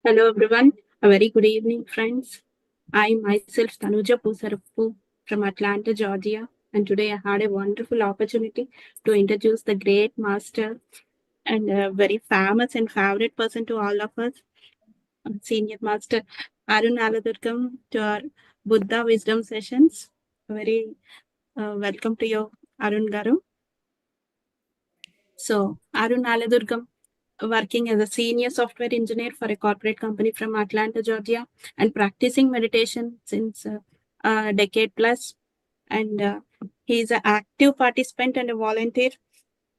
Hello everyone, a very good evening friends. I myself Tanuja Pusarappu from Atlanta, Georgia, and today I had a wonderful opportunity to introduce the great master and a very famous and favorite person to all of us, senior master Arun Alladurgam to our Buddha wisdom sessions. Very welcome to you, Arun Garu. So, Arun Alladurgam, working as a senior software engineer for a corporate company from Atlanta, Georgia, and practicing meditation since a decade plus. And he is an active participant and a volunteer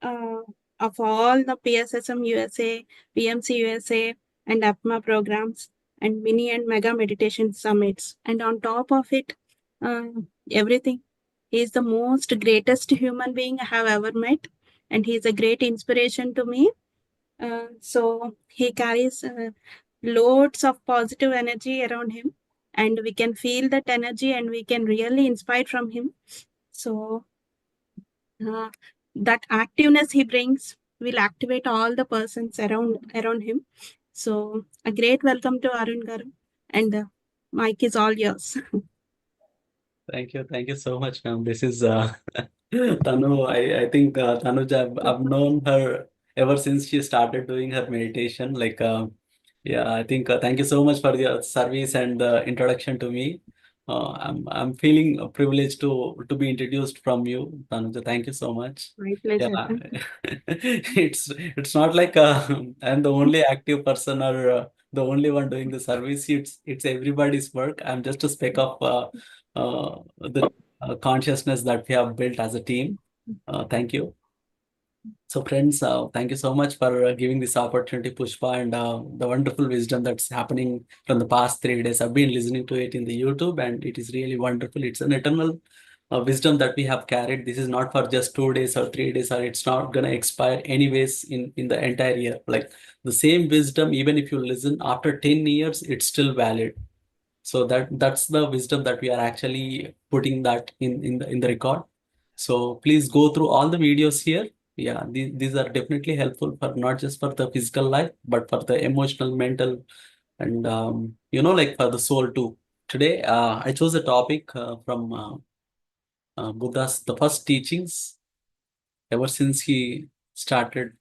uh, of all the PSSM USA, PMC USA, and APMA programs, and mini and mega meditation summits. And on top of it, uh, everything. He is the most greatest human being I have ever met, and he is a great inspiration to me. So he carries loads of positive energy around him, and we can feel that energy, and we can really inspire from him. So uh, that activeness he brings will activate all the persons around him. So a great welcome to Arun Garu, and mic is all yours. Thank you so much, ma'am. This is Tanu. I think Tanuj, I've known her ever since she started doing her meditation. Yeah, I think thank you so much for your service and the introduction to me. I'm feeling privileged to be introduced from you, Tanuja. Thank you so much. My Yeah, pleasure. it's not like I'm the only active person or the only one doing the service. It's everybody's work. I'm just a speck of the consciousness that we have built as a team. Thank you. So, friends, thank you so much for giving this opportunity, Pushpa, and the wonderful wisdom that's happening from the past 3 days. I've been listening to it in the YouTube, and it is really wonderful. It's an eternal wisdom that we have carried. This is not for just 2 days or 3 days, or it's not gonna expire anyways in the entire year. Like the same wisdom, even if you listen after 10 years, it's still valid. So that's the wisdom that we are actually putting that in the record. So please go through all the videos here. Yeah, these are definitely helpful for not just for the physical life, but for the emotional, mental, and like for the soul too. Today, I chose a topic from Buddha's the first teachings. Ever since he started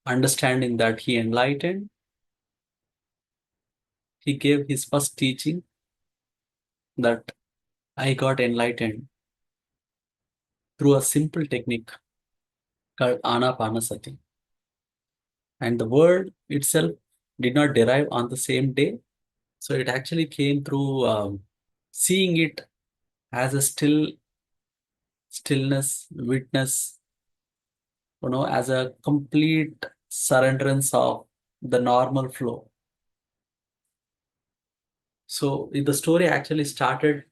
understanding that he enlightened, he gave his first teaching that I got enlightened through a simple technique called Anapanasati. And the word itself did not derive on the same day. So it actually came through seeing it as a stillness, witness, as a complete surrenderance of the normal flow. So the story actually started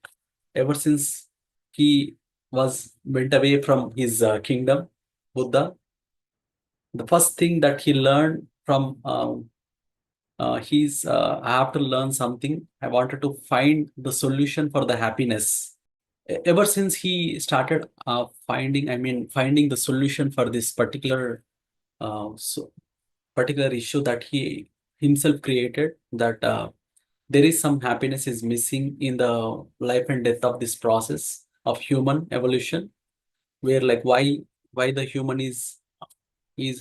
ever since he went away from his kingdom, Buddha. The first thing that he learned from I have to learn something. I wanted to find the solution for the happiness. Ever since he started finding the solution for this particular issue that he himself created, that there is some happiness is missing in the life and death of this process of human evolution, where like why the human is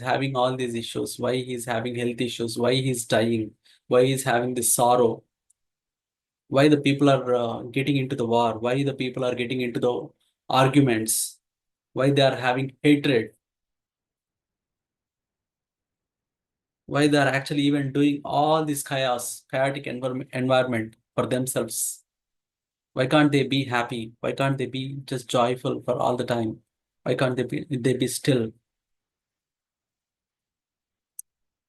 having all these issues, why he's having health issues, why he's dying, why he's having this sorrow, why the people are getting into the war, why the people are getting into the arguments, why they are having hatred, why they are actually even doing all this chaotic environment for themselves. Why can't they be happy? Why can't they be just joyful for all the time? Why can't they be still?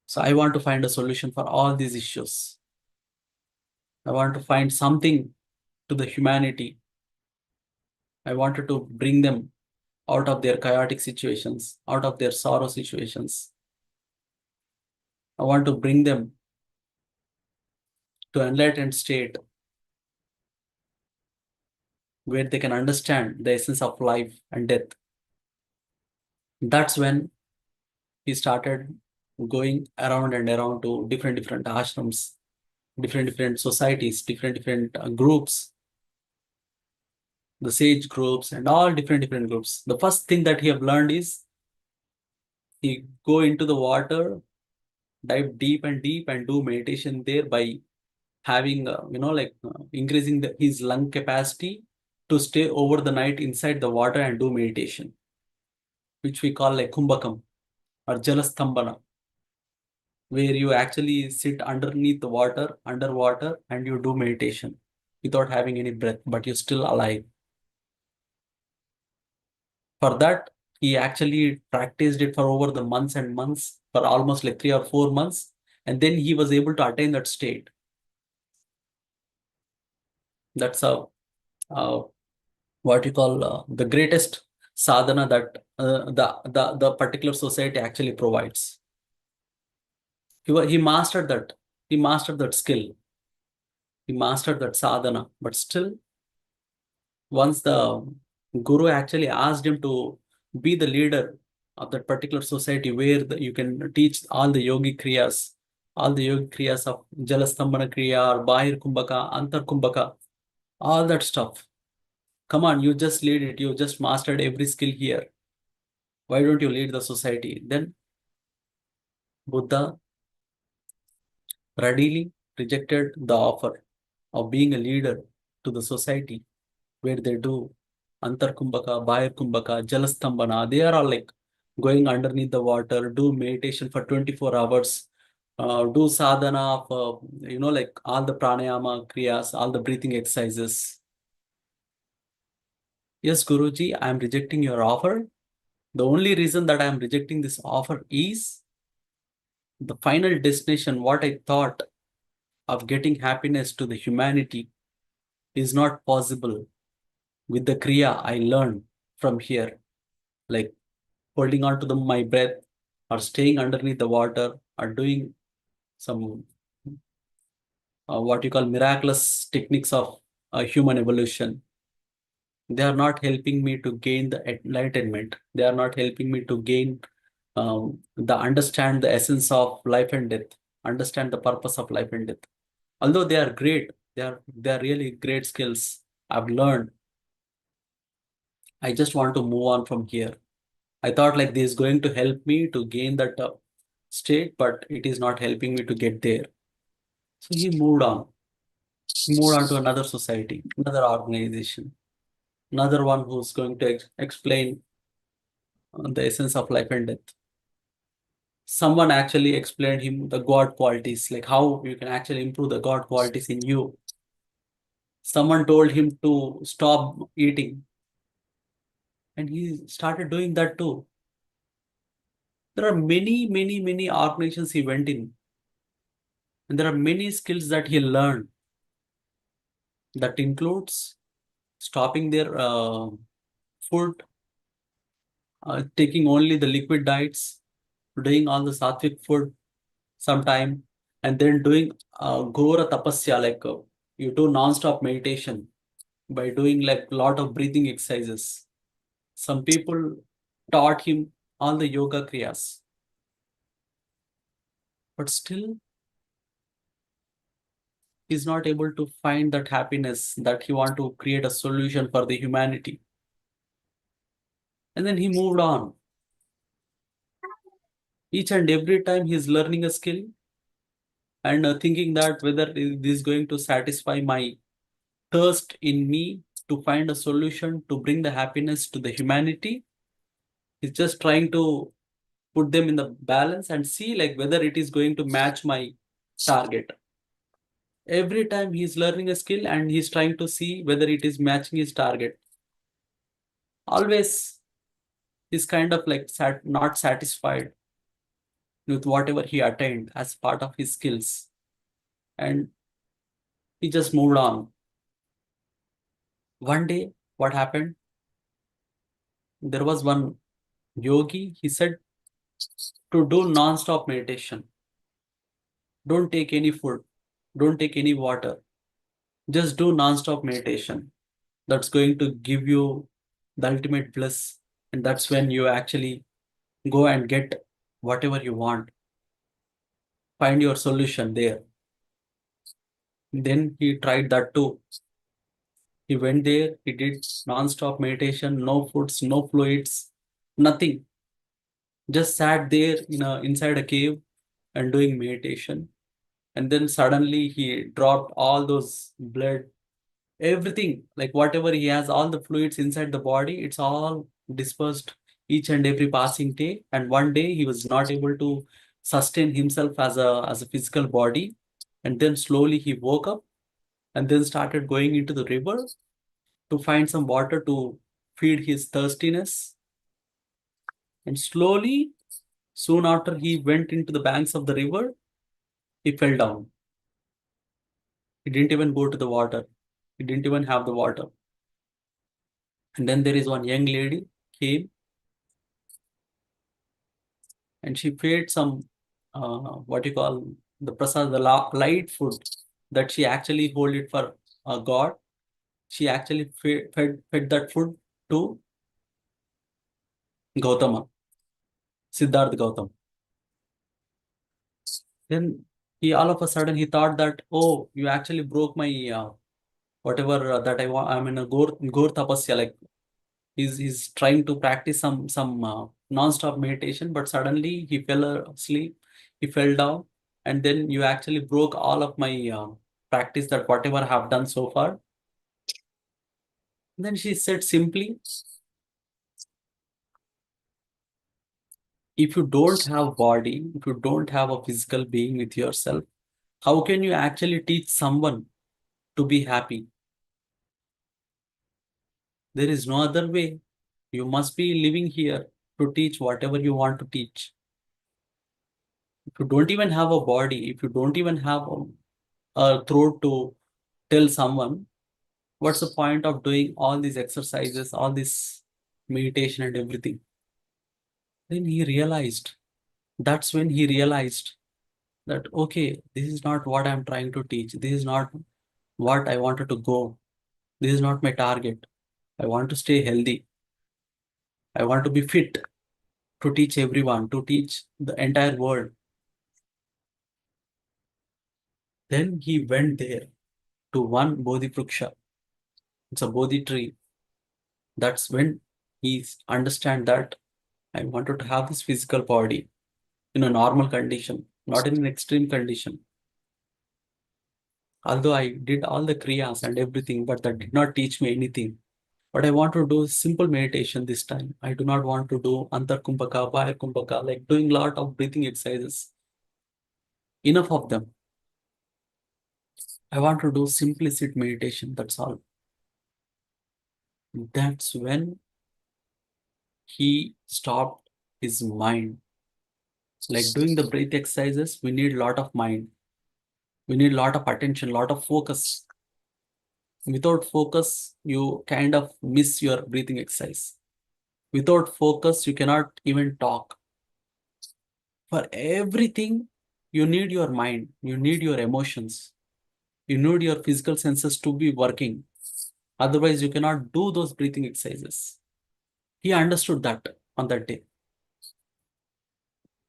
So I want to find a solution for all these issues. I want to find something to the humanity. I wanted to bring them out of their chaotic situations, out of their sorrow situations. I want to bring them to enlightened state where they can understand the essence of life and death. That's when he started going around and around to different ashrams, different societies, different groups, the sage groups, and all different groups. The first thing that he have learned is he go into the water, dive deep and deep, and do meditation there by having increasing his lung capacity to stay over the night inside the water and do meditation, which we call like kumbhakam or jalastambana, where you actually sit underneath the water, underwater, and you do meditation without having any breath, but you're still alive. For that, he actually practiced it for over the months and months, for almost like 3 or 4 months, and then he was able to attain that state. That's a what you call the greatest sadhana that the particular society actually provides. He mastered that. He mastered that skill. He mastered that sadhana. But still, once the guru actually asked him to be the leader of that particular society where you can teach all the yogic kriyas, all the yogic kriyas of Jalastambhana Kriya or Bahir Kumbhaka, Antar Kumbhaka, all that stuff. Come on, you just lead it. You just mastered every skill here. Why don't you lead the society? Then Buddha readily rejected the offer of being a leader to the society where they do Antar Kumbhaka, Bahir Kumbhaka, Jalastambhana. They are all like going underneath the water, do meditation for 24 hours, do sadhana of, like all the pranayama kriyas, all the breathing exercises. Yes, Guruji, I am rejecting your offer. The only reason that I am rejecting this offer is the final destination, what I thought of getting happiness to the humanity is not possible with the kriya I learned from here, like holding on to my breath or staying underneath the water or doing some what you call miraculous techniques of human evolution. They are not helping me to gain the enlightenment. They are not helping me to gain the understand the essence of life and death, understand the purpose of life and death. Although they are great, they are really great skills I've learned. I just want to move on from here. I thought like this is going to help me to gain that state, but it is not helping me to get there. So he moved on. He moved on to another society, another organization, another one who's going to explain the essence of life and death. Someone actually explained him the God qualities, like how you can actually improve the God qualities in you. Someone told him to stop eating, and he started doing that too. There are many organizations he went in, and there are many skills that he learned. That includes stopping their food, taking only the liquid diets, doing all the sattvic food sometime, and then doing Ghora tapasya, like you do non-stop meditation by doing like lot of breathing exercises. Some people taught him all the yoga kriyas, but still he's not able to find that happiness that he want to create a solution for the humanity. And then he moved on. Each and every time he's learning a skill and thinking that whether this is going to satisfy my thirst in me to find a solution to bring the happiness to the humanity. He's just trying to put them in the balance and see like whether it is going to match my target. Every time he's learning a skill and he's trying to see whether it is matching his target. Always he's kind of like not satisfied with whatever he attained as part of his skills. And he just moved on. One day, what happened? There was one yogi, he said to do non-stop meditation. Don't take any food, don't take any water. Just do non-stop meditation. That's going to give you the ultimate bliss. And that's when you actually go and get whatever you want. find your solution there. Then he tried that too. He went there, he did non-stop meditation, no foods, no fluids, nothing. Just sat there inside a cave and doing meditation. And then suddenly he dropped all those blood, everything, like whatever he has, all the fluids inside the body, it's all dispersed each and every passing day. And one day he was not able to sustain himself as a physical body. And then slowly he woke up and then started going into the river to find some water to feed his thirstiness. And slowly, soon after he went into the banks of the river, he fell down. He didn't even go to the water. He didn't even have the water. And then there is one young lady came and she fed some what you call the prasad, the light food that she actually hold it for God. She actually fed that food to Gautama, Siddhartha Gautama. Then he all of a sudden he thought that, oh, you actually broke my whatever that I want. I'm in a Gor tapasya, like he's trying to practice some non-stop meditation, but suddenly he fell asleep, he fell down, and then you actually broke all of my practice that whatever I have done so far. Then she said simply, if you don't have body, if you don't have a physical being with yourself, how can you actually teach someone to be happy? There is no other way. You must be living here to teach whatever you want to teach. If you don't even have a body, if you don't even have a throat to tell someone, what's the point of doing all these exercises, all this meditation and everything? Then he realized, that's when he realized that, okay, this is not what I'm trying to teach. This is not what I wanted to go. This is not my target. I want to stay healthy. I want to be fit to teach everyone, to teach the entire world. Then he went there to one Bodhi Vriksha. It's a Bodhi tree. That's when he understand that I wanted to have this physical body in a normal condition, not in an extreme condition. Although I did all the kriyas and everything, but that did not teach me anything. What I want to do is simple meditation this time. I do not want to do antar kumbhaka, bahir kumbhaka, like doing lot of breathing exercises. Enough of them. I want to do simplicity meditation. That's all. That's when he stopped his mind. Like doing the breath exercises, we need a lot of mind. We need a lot of attention, a lot of focus. Without focus, you kind of miss your breathing exercise. Without focus, you cannot even talk. For everything, you need your mind, you need your emotions, you need your physical senses to be working. Otherwise, you cannot do those breathing exercises. He understood that on that day.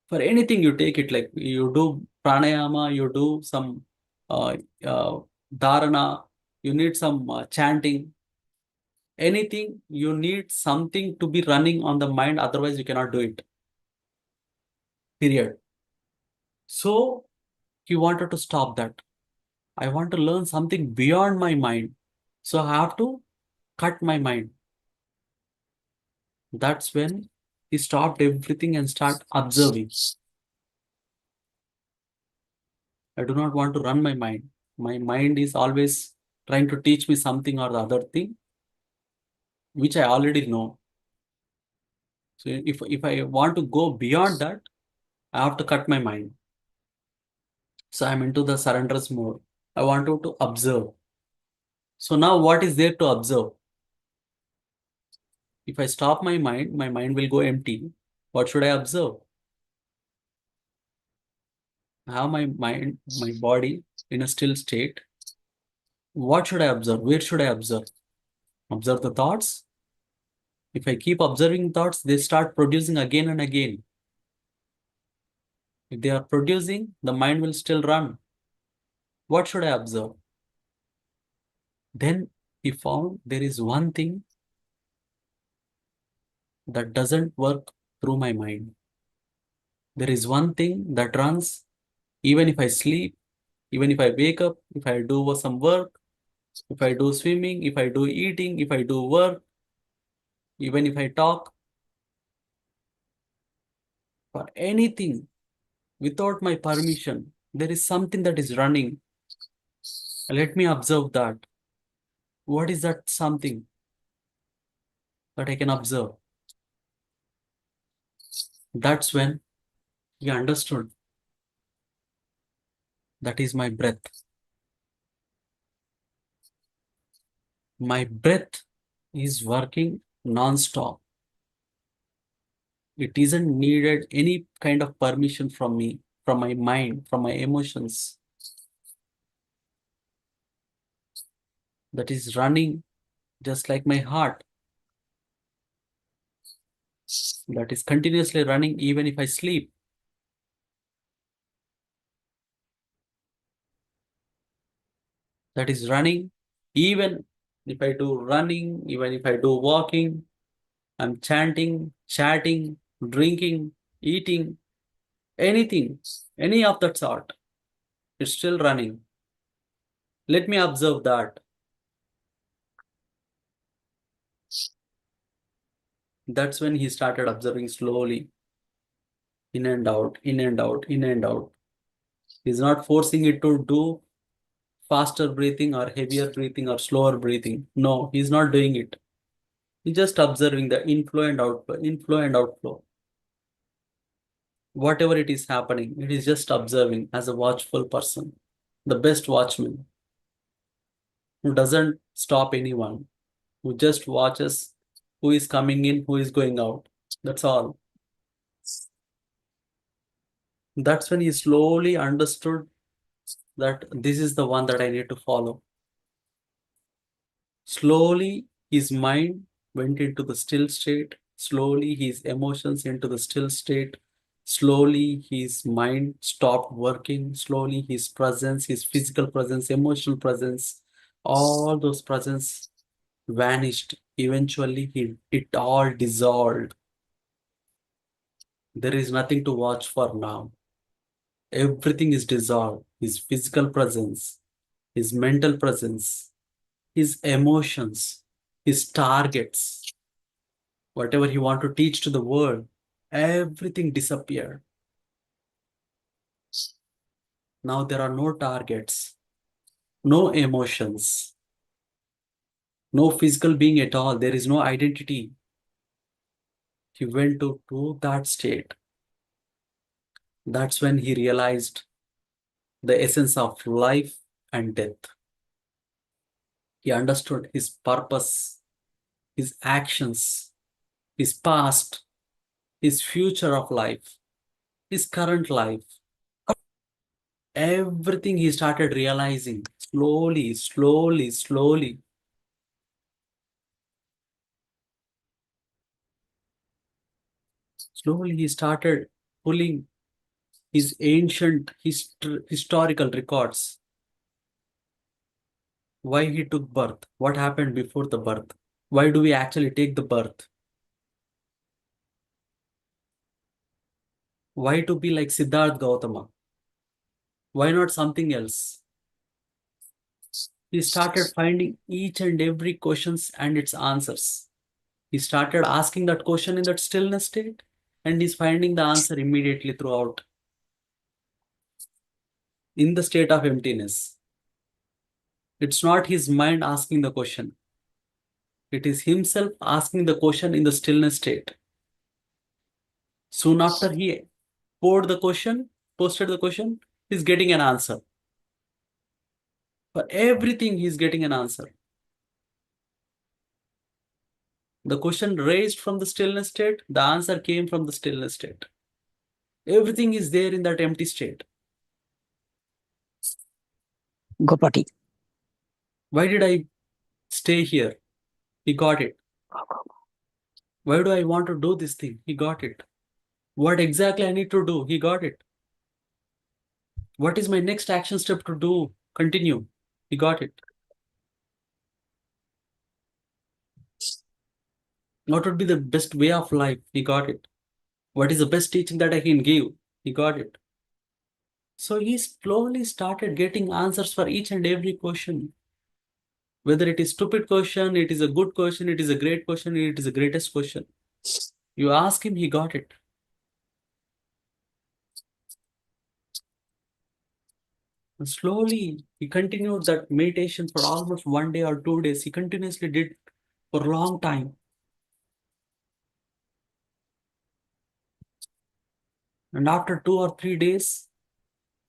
For anything you take it, like you do pranayama, you do some uh, uh, dharana, you need some chanting, anything, you need something to be running on the mind, otherwise you cannot do it, period. So he wanted to stop that. I want to learn something beyond my mind, so I have to cut my mind. That's when he stopped everything and start observing. I do not want to run my mind. My mind is always trying to teach me something or the other thing, which I already know. So if I want to go beyond that, I have to cut my mind. So I'm into the surrenders mode. I want to observe. So now what is there to observe? If I stop my mind will go empty. What should I observe? I have my mind, my body in a still state. What should I observe? Where should I observe? Observe the thoughts. If I keep observing thoughts, they start producing again and again. If they are producing, the mind will still run. What should I observe? Then he found there is one thing that doesn't work through my mind. There is one thing that runs even if I sleep, even if I wake up, if I do some work, if I do swimming, if I do eating, if I do work, even if I talk, for anything without my permission, there is something that is running. Let me observe that. What is that something that I can observe? That's when he understood that is my breath. My breath is working non-stop. It isn't needed any kind of permission from me, from my mind, from my emotions. That is running just like my heart. That is continuously running even if I sleep. That is running even if I do running, even if I do walking, I'm chanting, chatting, drinking, eating, anything, any of that sort. It's still running. Let me observe that. That's when he started observing slowly, in and out, in and out, in and out. He's not forcing it to do faster breathing or heavier breathing or slower breathing. No, he's not doing it. He's just observing the inflow and outflow. Whatever it is happening, it is just observing as a watchful person, the best watchman who doesn't stop anyone, who just watches who is coming in, who is going out. That's all. That's when he slowly understood that this is the one that I need to follow. Slowly, his mind went into the still state. Slowly, his emotions into the still state. Slowly, his mind stopped working. Slowly, his presence, his physical presence, emotional presence, all those presence vanished. Eventually, it all dissolved. There is nothing to watch for now. Everything is dissolved. His physical presence, his mental presence, his emotions, his targets, whatever he want to teach to the world, everything disappeared. Now there are no targets, no emotions, no physical being at all. There is no identity. He went to that state. That's when he realized the essence of life and death. He understood his purpose, his actions, his past, his future of life, his current life. Everything he started realizing slowly, slowly, slowly. Slowly, he started pulling his ancient historical records. Why he took birth? What happened before the birth? Why do we actually take the birth? Why to be like Siddharth Gautama? Why not something else? He started finding each and every questions and its answers. He started asking that question in that stillness state, and he's finding the answer immediately throughout in the state of emptiness. It's not his mind asking the question. It is himself asking the question in the stillness state. Soon after he posted the question, he's getting an answer. For everything, he's getting an answer. The question raised from the stillness state, the answer came from the stillness state. Everything is there in that empty state. Gopati. Why did I stay here? He got it. Why do I want to do this thing? He got it. What exactly I need to do? He got it. What is my next action step to do? Continue. He got it. What would be the best way of life? He got it. What is the best teaching that I can give? He got it. So he slowly started getting answers for each and every question. Whether it is stupid question, it is a good question, it is a great question, it is the greatest question. You ask him, he got it. And slowly, he continued that meditation for almost 1 day or 2 days. He continuously did for a long time. And after 2 or 3 days,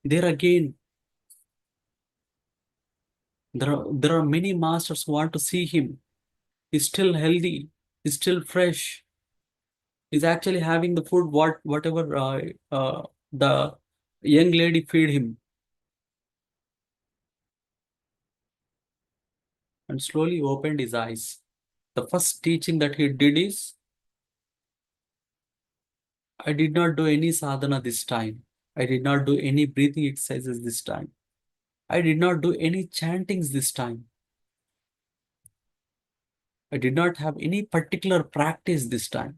there again, there are many masters who want to see him. He's still healthy. He's still fresh. He's actually having the food whatever the young lady feed him. And slowly opened his eyes. The first teaching that he did is, I did not do any sadhana this time. I did not do any breathing exercises this time. I did not do any chantings this time. I did not have any particular practice this time.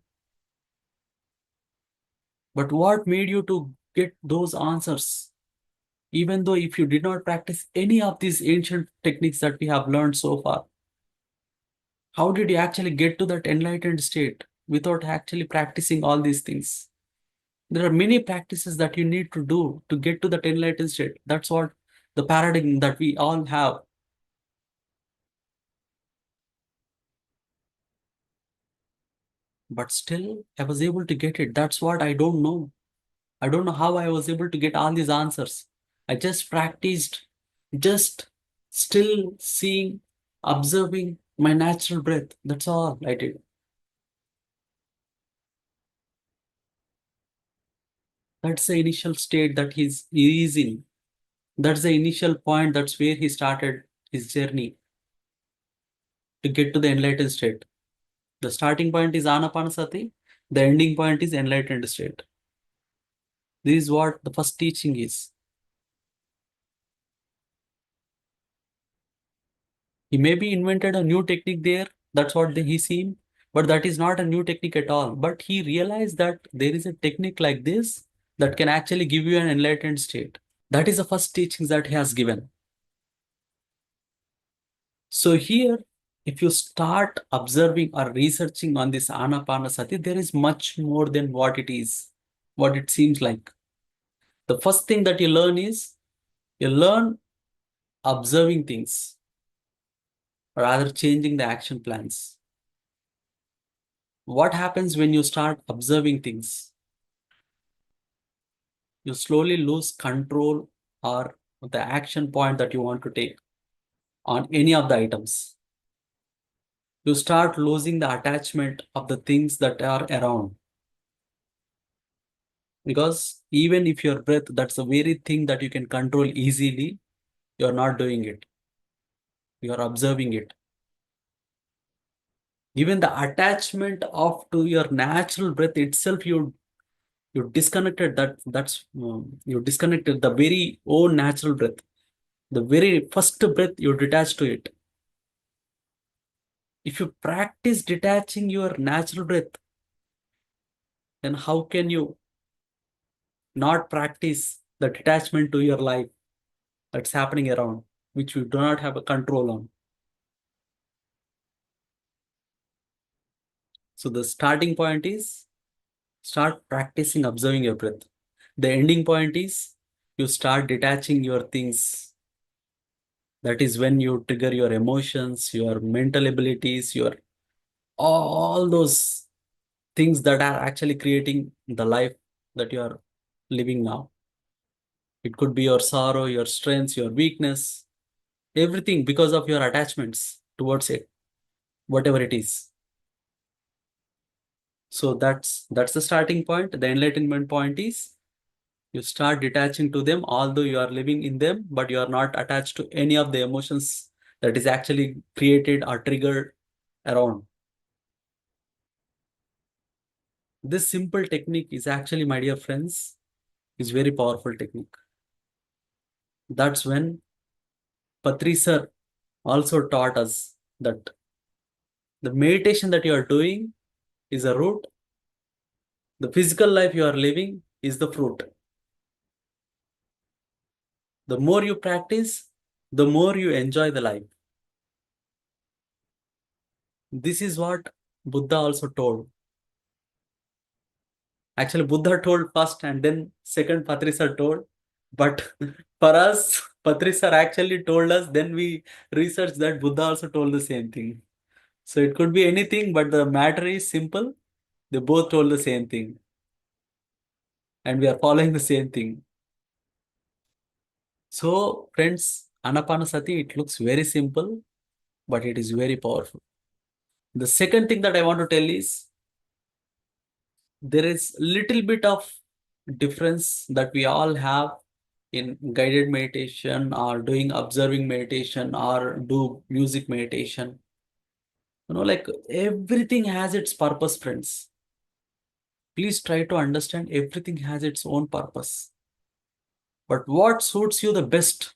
But what made you to get those answers? Even though if you did not practice any of these ancient techniques that we have learned so far, how did you actually get to that enlightened state without actually practicing all these things? There are many practices that you need to do to get to that enlightened state. That's what the paradigm that we all have. But still, I was able to get it. That's what I don't know. I don't know how I was able to get all these answers. I just practiced, just still seeing, observing my natural breath. That's all I did. That's the initial state that he is in. That's the initial point. That's where he started his journey to get to the enlightened state. The starting point is Anapanasati. The ending point is enlightened state. This is what the first teaching is. He maybe invented a new technique there. That's what he seen. But that is not a new technique at all. But he realized that there is a technique like this that can actually give you an enlightened state. That is the first teachings that he has given. So here, if you start observing or researching on this Anapanasati, there is much more than what it is, what it seems like. The first thing that you learn is, you learn observing things, rather changing the action plans. What happens when you start observing things? You slowly lose control or the action point that you want to take on any of the items. You start losing the attachment of the things that are around. Because even if your breath, that's the very thing that you can control easily, you're not doing it. You're observing it. Even the attachment of to your natural breath itself, you disconnected you disconnected the very own natural breath. The very first breath you detach to it. If you practice detaching your natural breath, then how can you not practice the detachment to your life that's happening around, which you do not have a control on? So the starting point is, start practicing observing your breath. The ending point is, you start detaching your things. That is when you trigger your emotions, your mental abilities, your all those things that are actually creating the life that you are living now. It could be your sorrow, your strengths, your weakness, everything because of your attachments towards it, whatever it is. So that's the starting point. The enlightenment point is, you start detaching to them, although you are living in them, but you are not attached to any of the emotions that is actually created or triggered around. This simple technique is actually, my dear friends, is very powerful technique. That's when Patri sir also taught us that the meditation that you are doing is a root, the physical life you are living is the fruit. The more you practice, the more you enjoy the life. This is what Buddha also told. Actually, Buddha told first and then second Patrisar told. But for us, Patrisar actually told us, then we researched that Buddha also told the same thing. So it could be anything, but the matter is simple. They both told the same thing. And we are following the same thing. So, friends, Anapanasati, it looks very simple, but it is very powerful. The second thing that I want to tell is there is little bit of difference that we all have in guided meditation or doing observing meditation or do music meditation. Like everything has its purpose, friends. Please try to understand everything has its own purpose. But what suits you the best,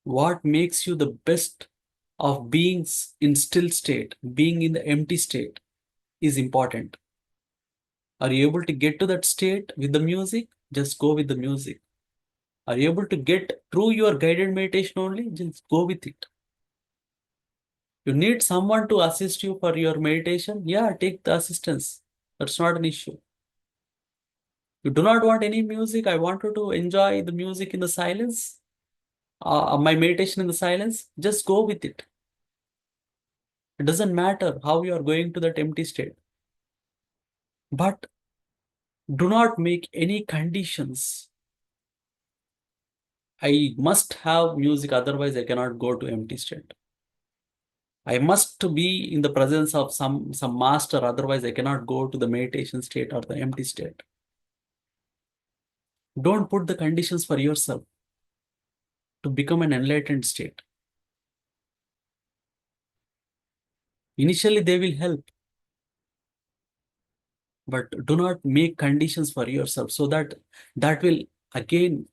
what makes you the best of being in still state, being in the empty state is important. Are you able to get to that state with the music? Just go with the music. Are you able to get through your guided meditation only? Just go with it. You need someone to assist you for your meditation? Yeah, take the assistance. That's not an issue. You do not want any music. I want you to enjoy the music in the silence, my meditation in the silence. Just go with it. It doesn't matter how you are going to that empty state. But do not make any conditions. I must have music, otherwise I cannot go to empty state. I must be in the presence of some master, otherwise I cannot go to the meditation state or the empty state. Don't put the conditions for yourself to become an enlightened state. Initially, they will help, but do not make conditions for yourself so that that will again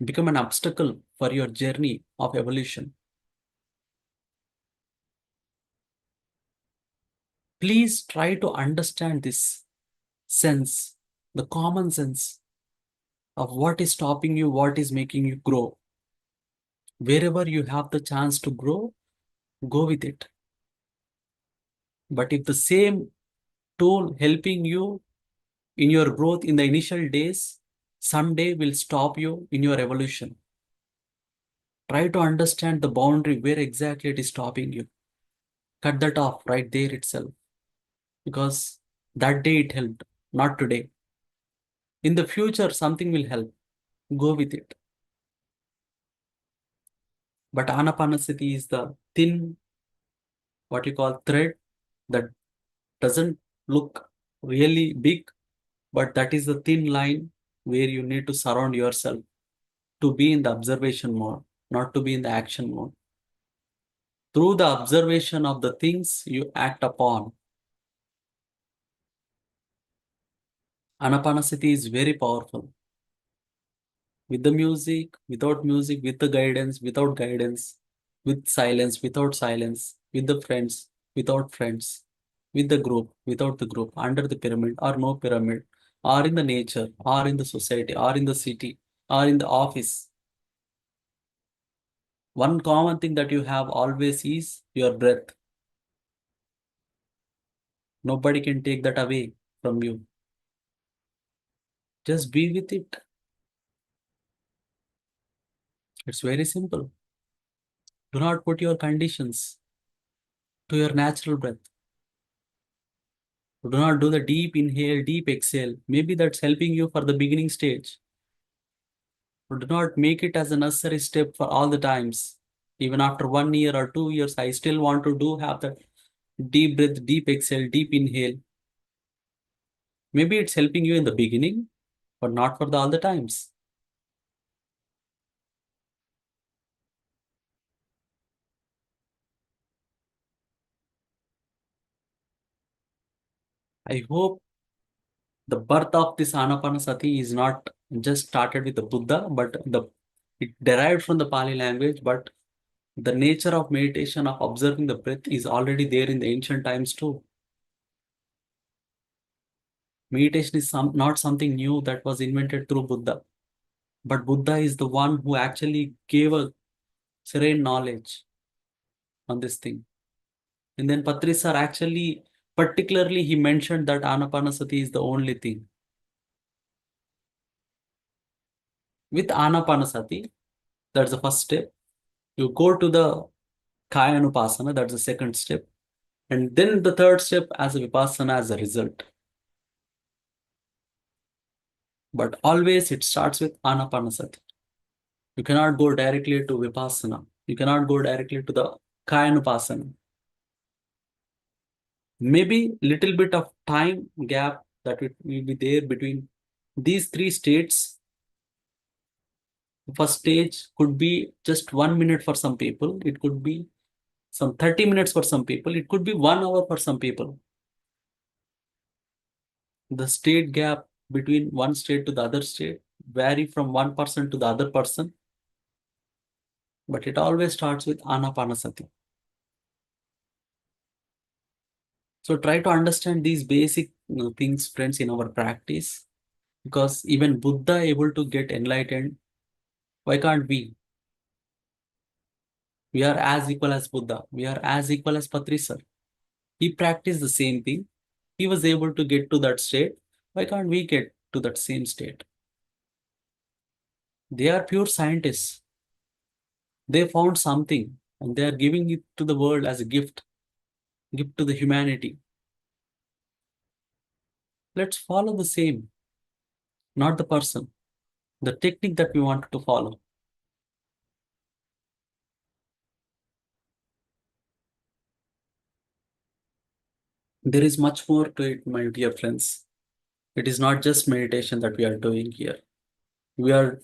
become an obstacle for your journey of evolution. Please try to understand this sense, the common sense of what is stopping you, what is making you grow. Wherever you have the chance to grow, go with it. But if the same tool helping you in your growth in the initial days, someday will stop you in your evolution. Try to understand the boundary where exactly it is stopping you. Cut that off right there itself. Because that day it helped, not today. In the future, something will help. Go with it. But Anapanasati is the thin, what you call thread that doesn't look really big, but that is the thin line where you need to surround yourself to be in the observation mode, not to be in the action mode. Through the observation of the things you act upon, Anapanasati is very powerful. With the music, without music, with the guidance, without guidance, with silence, without silence, with the friends, without friends, with the group, without the group, under the pyramid or no pyramid, or in the nature, or in the society, or in the city, or in the office. One common thing that you have always is your breath. Nobody can take that away from you. Just be with it. It's very simple. Do not put your conditions to your natural breath. Do not do the deep inhale, deep exhale. Maybe that's helping you for the beginning stage. But do not make it as a necessary step for all the times. Even after 1 year or 2 years, I still want to have that deep breath, deep exhale, deep inhale. Maybe it's helping you in the beginning, but not for all the times. I hope the birth of this Anapanasati is not just started with the Buddha, but It derived from the Pali language, but the nature of meditation, of observing the breath, is already there in the ancient times too. Meditation is not something new that was invented through Buddha, but Buddha is the one who actually gave a serene knowledge on this thing. And then Patrisar actually, particularly, he mentioned that Anapanasati is the only thing. With Anapanasati, that's the first step. You go to the Kayanupasana, that's the second step. And then the third step as a Vipassana as a result. But always it starts with Anapanasati. You cannot go directly to Vipassana. You cannot go directly to the Kayanupasana. Maybe little bit of time gap that will be there between these three states. First stage could be just 1 minute for some people. It could be some 30 minutes for some people. It could be 1 hour for some people. The state gap between one state to the other state vary from one person to the other person. But it always starts with Anapanasati. So try to understand these basic things, friends, in our practice. Because even Buddha able to get enlightened, why can't we? We are as equal as Buddha. We are as equal as Patrisar. He practiced the same thing. He was able to get to that state. Why can't we get to that same state? They are pure scientists. They found something and they are giving it to the world as a gift to the humanity. Let's follow the same, not the person, the technique that we want to follow. There is much more to it, my dear friends. It is not just meditation that we are doing here. We are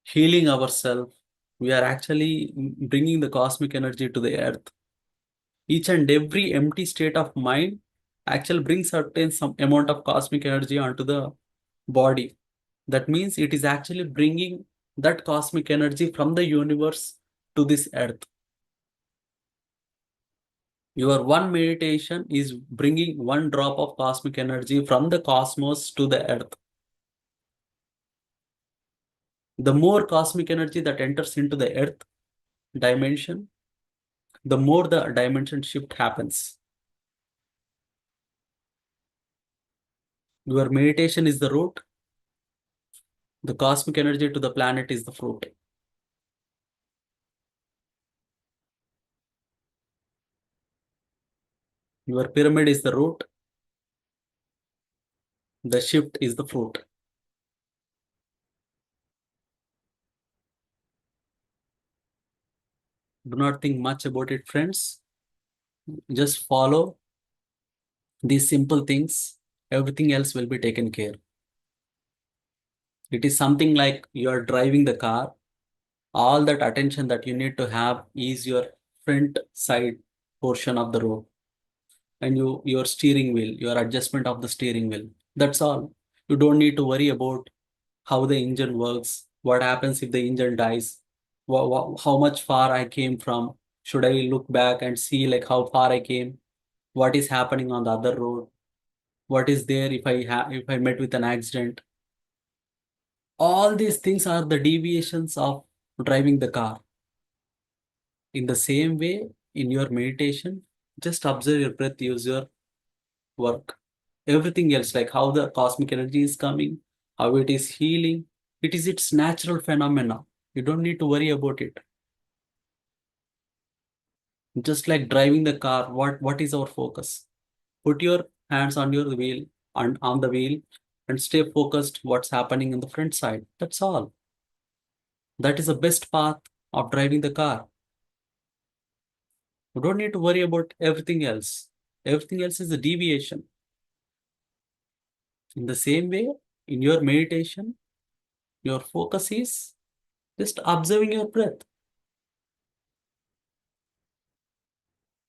healing ourselves. We are actually bringing the cosmic energy to the earth. Each and every empty state of mind actually brings certain some amount of cosmic energy onto the body. That means it is actually bringing that cosmic energy from the universe to this earth. Your one meditation is bringing one drop of cosmic energy from the cosmos to the earth. The more cosmic energy that enters into the earth dimension, the more the dimension shift happens. Your meditation is the root, the cosmic energy to the planet is the fruit. Your pyramid is the root, the shift is the fruit. Do not think much about it, friends. Just follow these simple things. Everything else will be taken care. It is something like you are driving the car. All that attention that you need to have is your front side portion of the road and your steering wheel, your adjustment of the steering wheel. That's all. You don't need to worry about how the engine works, what happens if the engine dies, how much far I came from. Should I look back and see like how far I came? What is happening on the other road? What is there if I met with an accident? All these things are the deviations of driving the car. In the same way, in your meditation, just observe your breath, use your work. Everything else, like how the cosmic energy is coming, how it is healing, it is its natural phenomena. You don't need to worry about it. Just like driving the car, what is our focus? Put your hands on your wheel, on the wheel, and stay focused what's happening in the front side. That's all. That is the best path of driving the car. You don't need to worry about everything else. Everything else is a deviation. In the same way, in your meditation, your focus is just observing your breath.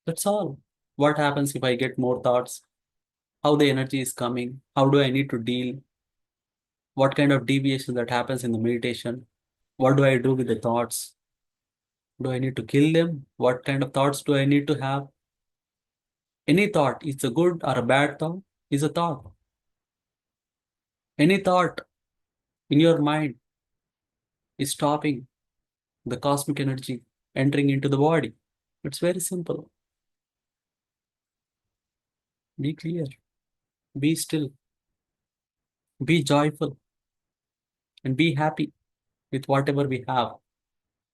That's all. What happens if I get more thoughts? How the energy is coming? How do I need to deal? What kind of deviation that happens in the meditation? What do I do with the thoughts? Do I need to kill them? What kind of thoughts do I need to have? Any thought, it's a good or a bad thought, is a thought. Any thought in your mind is stopping the cosmic energy entering into the body. It's very simple. Be clear, be still, be joyful, and be happy with whatever we have.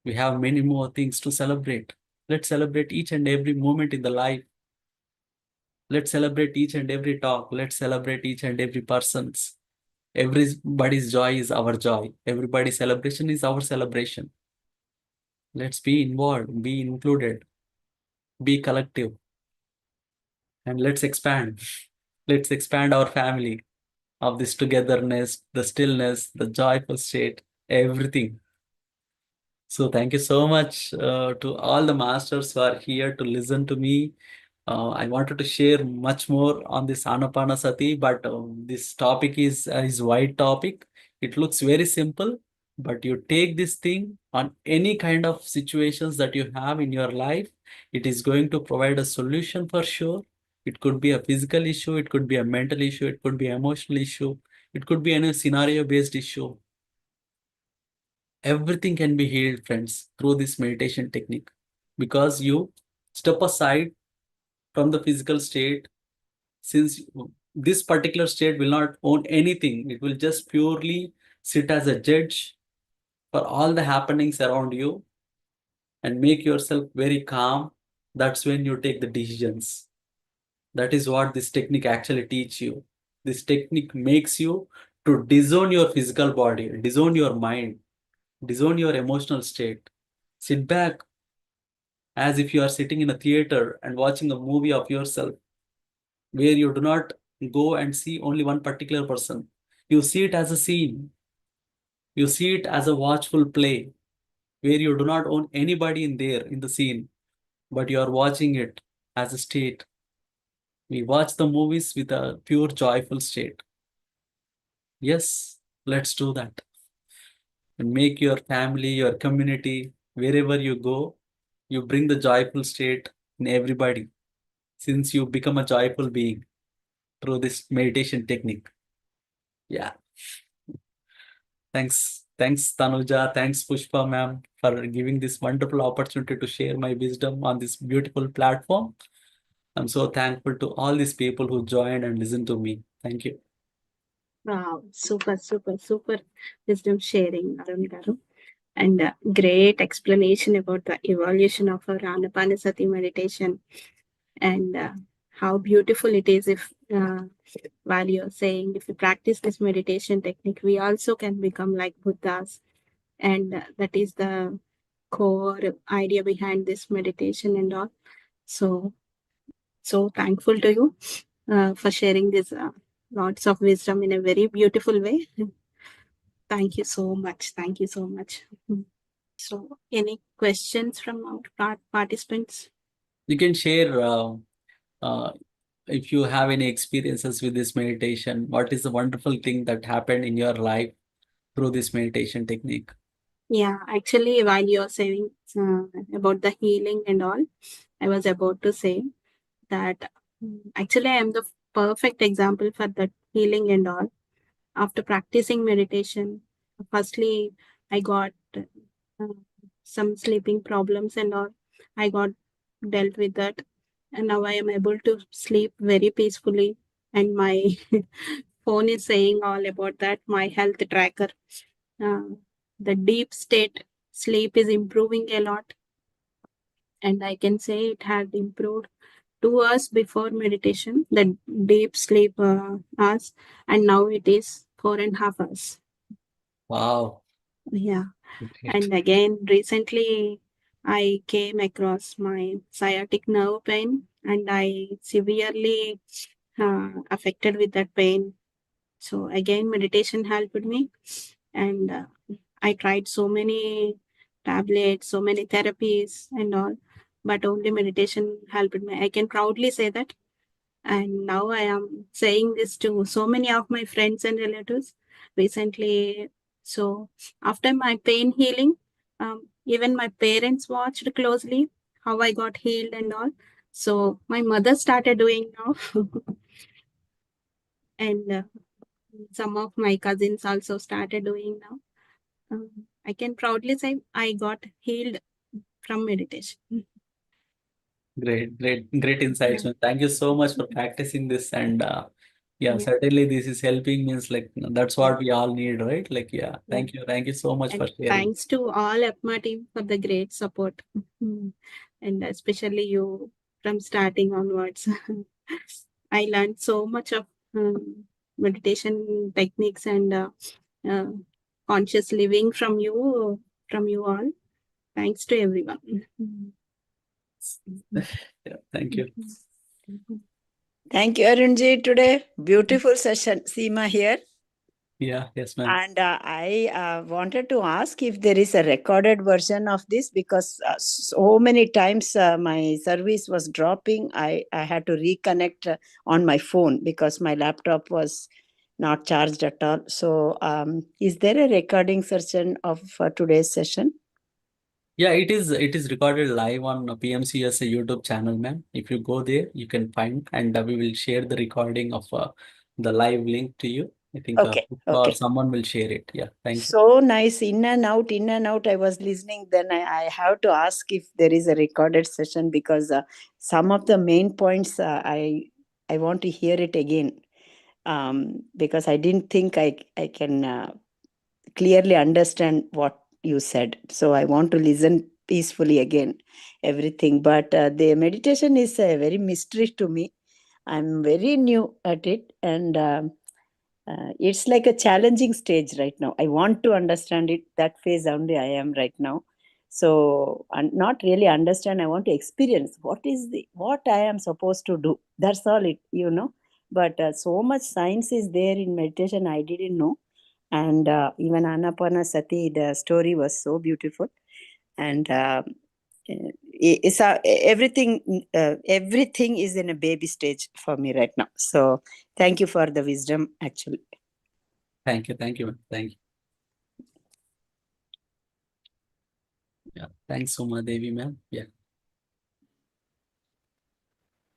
We have many more things to celebrate. Let's celebrate each and every moment in the life. Let's celebrate each and every talk. Let's celebrate each and every person's. Everybody's joy is our joy. Everybody's celebration is our celebration. Let's be involved, be included, be collective, and let's expand. Let's expand our family of this togetherness, the stillness, the joyful state, everything. So thank you so much to all the masters who are here to listen to me. I wanted to share much more on this Anapanasati, but this topic is wide topic. It looks very simple, but you take this thing on any kind of situations that you have in your life, it is going to provide a solution for sure. It could be a physical issue, it could be a mental issue, it could be an emotional issue, it could be any scenario-based issue. Everything can be healed, friends, through this meditation technique because you step aside from the physical state. Since this particular state will not own anything, it will just purely sit as a judge for all the happenings around you and make yourself very calm. That's when you take the decisions. That is what this technique actually teach you. This technique makes you to disown your physical body, disown your mind, disown your emotional state. Sit back as if you are sitting in a theater and watching a movie of yourself where you do not go and see only one particular person. You see it as a scene. You see it as a watchful play where you do not own anybody in there in the scene, but you are watching it as a state. We watch the movies with a pure joyful state. Yes, let's do that. And make your family, your community, wherever you go, you bring the joyful state in everybody since you become a joyful being through this meditation technique. Yeah. Thanks, Tanuja. Thanks, Pushpa, ma'am, for giving this wonderful opportunity to share my wisdom on this beautiful platform. I'm so thankful to all these people who joined and listened to me. Thank you. Wow, super, super, super wisdom sharing, Arun Garu. And great explanation about the evolution of our Anapanasati meditation and how beautiful it is if while you're saying if we practice this meditation technique, we also can become like Buddhas. And that is the core idea behind this meditation and all. So thankful to you for sharing this lots of wisdom in a very beautiful way. Thank you so much. Thank you so much. So, any questions from our participants? You can share uh, if you have any experiences with this meditation. What is the wonderful thing that happened in your life through this meditation technique? Yeah, actually, while you're saying about the healing and all, I was about to say that actually I am the perfect example for that healing and all. After practicing meditation, firstly, I got some sleeping problems and all. I got dealt with that, and now I am able to sleep very peacefully. And my phone is saying all about that. My health tracker, uh, the deep state sleep is improving a lot, and I can say it had improved 2 hours before meditation, the deep sleep hours, and now it is 4.5 hours. Wow, Yeah. great. And again, recently I came across my sciatic nerve pain and I severely affected with that pain. So again, meditation helped me, and I tried so many tablets, so many therapies and all, but only meditation helped me. I can proudly say that. And now I am saying this to so many of my friends and relatives. Recently, So after my pain healing, even my parents watched closely how I got healed and all. So my mother started doing now, and some of my cousins also started doing now. I can proudly say I got healed from meditation. Great insights, Yeah. man. Thank you so much for practicing this. And yeah, Yeah. certainly this is helping means like that's Yeah. what we all need, right? Like, yeah, Yeah. thank you so much for And sharing. thanks to all APMA team for the great support. And especially you from starting onwards. I learned so much of meditation techniques and uh, conscious living from you all. Thanks to everyone. Yeah, thank you. Thank you, Arunji. Today, beautiful session. Seema here. Yeah, yes, ma'am. And I wanted to ask if there is a recorded version of this because so many times my service was dropping. I had to reconnect on my phone because my laptop was not charged at all. So, is there a recording session of today's session? Yeah, it is recorded live on PMCS YouTube channel, ma'am. If you go there, you can find, and we will share the recording of the live link to you. I think Okay, or okay. someone will share it. Yeah, thank you. So nice, in and out, in and out. I was listening. Then I have to ask if there is a recorded session because some of the main points I want to hear it again because I didn't think I can clearly understand what you said. So I want to listen peacefully again everything. But the meditation is a very mystery to me. I'm very new at it, and it's like a challenging stage right now. I want to understand it. That phase only I am right now. So, and not really understand. I want to experience what I am supposed to do. That's all it. But so much science is there in meditation. I didn't know, and even Anapanasati, the story was so beautiful, and everything is in a baby stage for me right now. So, thank you for the wisdom. Actually. Thank you, ma'am. Thank you. Yeah, thanks, Suma Devi, ma'am. Yeah.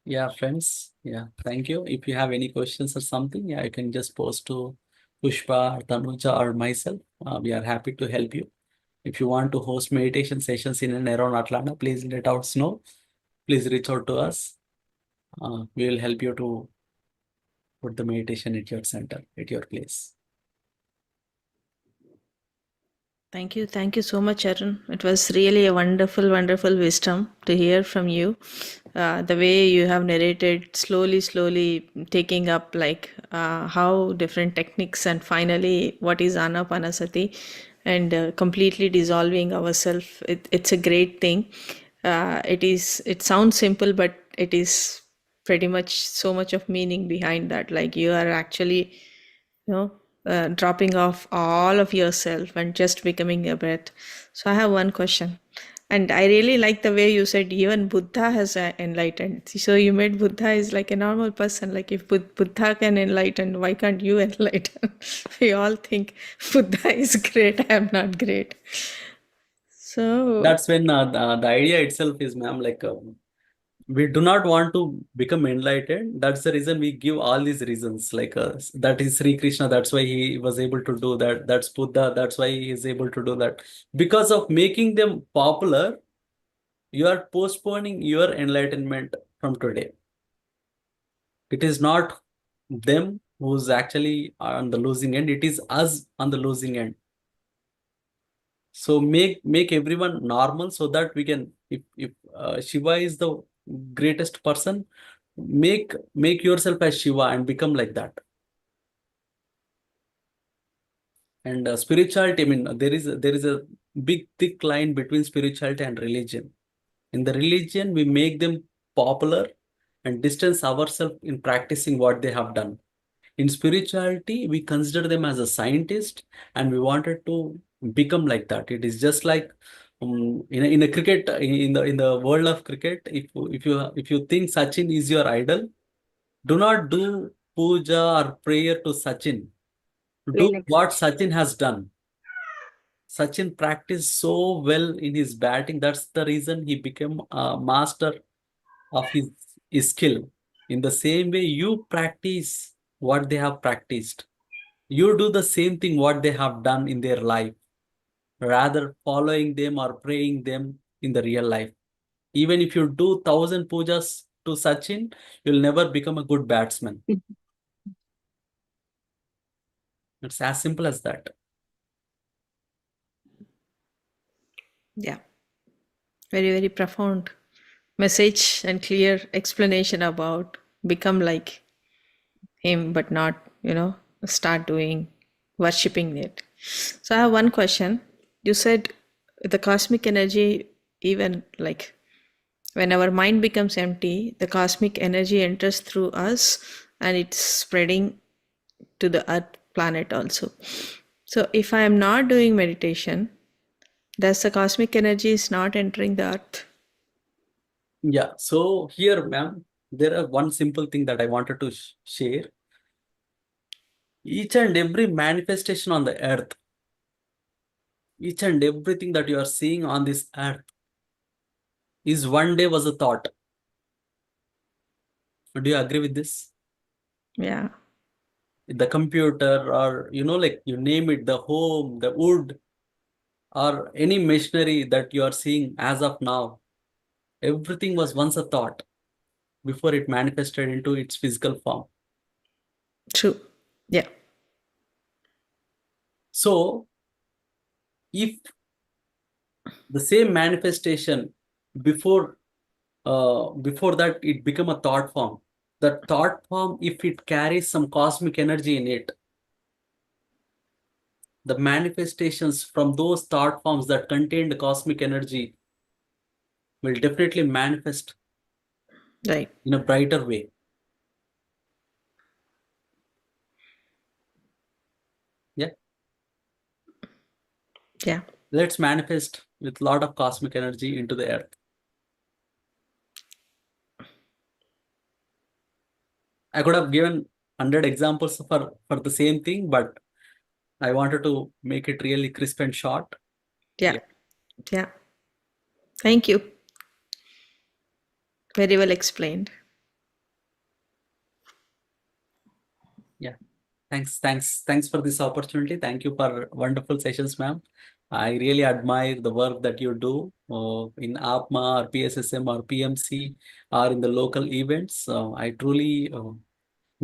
Yeah, friends. Yeah, thank you. If you have any questions or something, yeah, you can just post to Pushpa, or Tanuja, or myself. We are happy to help you. If you want to host meditation sessions in and around Atlanta, please let us know. Please reach out to us. We will help you to put the meditation at your center, at your place. Thank you so much, Arun. It was really a wonderful, wonderful wisdom to hear from you. The way you have narrated, slowly taking up like how different techniques and finally what is Anapanasati and completely dissolving ourselves. It's a great thing. It sounds simple, but it is pretty much so much of meaning behind that. Like you are actually you know dropping off all of yourself and just becoming a breath. So I have one question, and I really like the way you said even Buddha has enlightened. So you made Buddha is like a normal person. Like if Buddha can enlighten, why can't you enlighten? We all think Buddha is great, I am not great. So That's when the idea itself is, ma'am, like we do not want to become enlightened. That's the reason we give all these reasons. Like that is Sri Krishna. That's why he was able to do that. That's Buddha. That's why he is able to do that. Because of making them popular, you are postponing your enlightenment from today. It is not them who's actually on the losing end. It is us on the losing end. So make everyone normal so that we can. If Shiva is the greatest person, make yourself as Shiva and become like that. And spirituality. I mean, there is a big thick line between spirituality and religion. In the religion, we make them popular and distance ourselves in practicing what they have done. In spirituality, we consider them as a scientist and we wanted to become like that. It is just like in a cricket, in the world of cricket, if you think Sachin is your idol, do not do puja or prayer to Sachin. Do Linux. what Sachin has done. Sachin practiced so well in his batting. That's the reason he became a master of his skill. In the same way, you practice what they have practiced. You do the same thing what they have done in their life, rather following them or praying them in the real life. Even if you do 1,000 pujas to Sachin, you'll never become a good batsman. It's as simple as that. Yeah. Very, very profound message and clear explanation about become like him, but not, start doing worshipping it. So I have one question. You said the cosmic energy, even like when our mind becomes empty, the cosmic energy enters through us and it's spreading to the earth planet also. So if I am not doing meditation, does the cosmic energy is not entering the earth? Yeah. So here, ma'am, there are one simple thing that I wanted to share. Each and every manifestation on the earth, each and everything that you are seeing on this earth is one day was a thought. Do you agree with this? Yeah. The computer, or like you name it, the home, the wood, or any machinery that you are seeing as of now, everything was once a thought before it manifested into its physical form. True. Yeah. So if the same manifestation before before that it become a thought form, the thought form, if it carries some cosmic energy in it, the manifestations from those thought forms that contain the cosmic energy will definitely manifest Right. in a brighter way. Yeah. Yeah. Let's manifest with a lot of cosmic energy into the earth. I could have given 100 examples for the same thing, but I wanted to make it really crisp and short. Yeah. Yeah. Thank you. Very well explained. Yeah. Thanks for this opportunity. Thank you for wonderful sessions, ma'am. I really admire the work that you do in APMA or PSSM or PMC or in the local events. I truly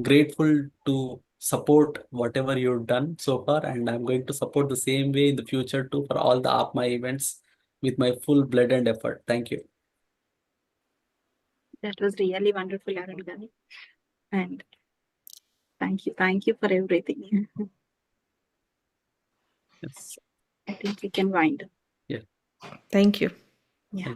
grateful to support whatever you've done so far, and I'm going to support the same way in the future too for all the APMA events with my full blood and effort. Thank you. That was really wonderful, Arun Garu. And thank you for everything. Yes. I think we can wind up. Yeah. Thank you. Yeah.